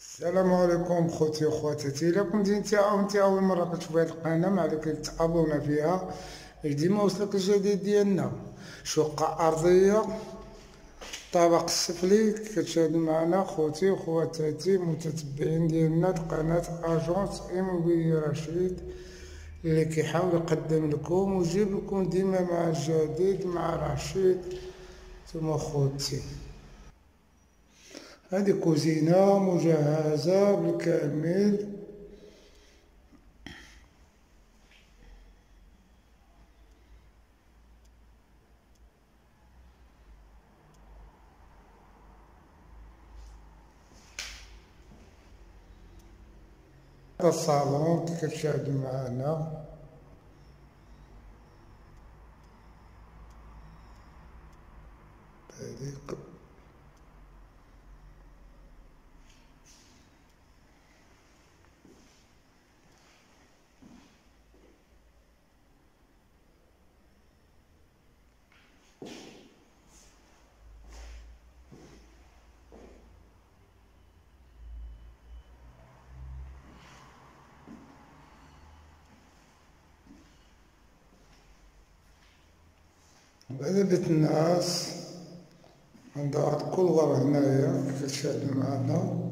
السلام عليكم خوتي وخواتاتي. الا كنتي انت اول مره كتشوف هذه القناه ما عليك تابونا فيها باش ديما يوصلك الجديد ديالنا. شقه ارضيه الطابق السفلي كتشاهدوا معنا خوتي وخواتاتي متتبعين ديالنا قناه اجونس ايموبيلي رشيد اللي كيحاول يقدم لكم ويجيب لكم ديما مع الجديد مع رشيد. ثم خوتي هذه كوزينة مجهزة بالكامل. هذا الصالون كي كتشاهدوا معنا. هذيك هذا بيت الناس عندها كل غرة هنايا كي كتشاهدوا معنا.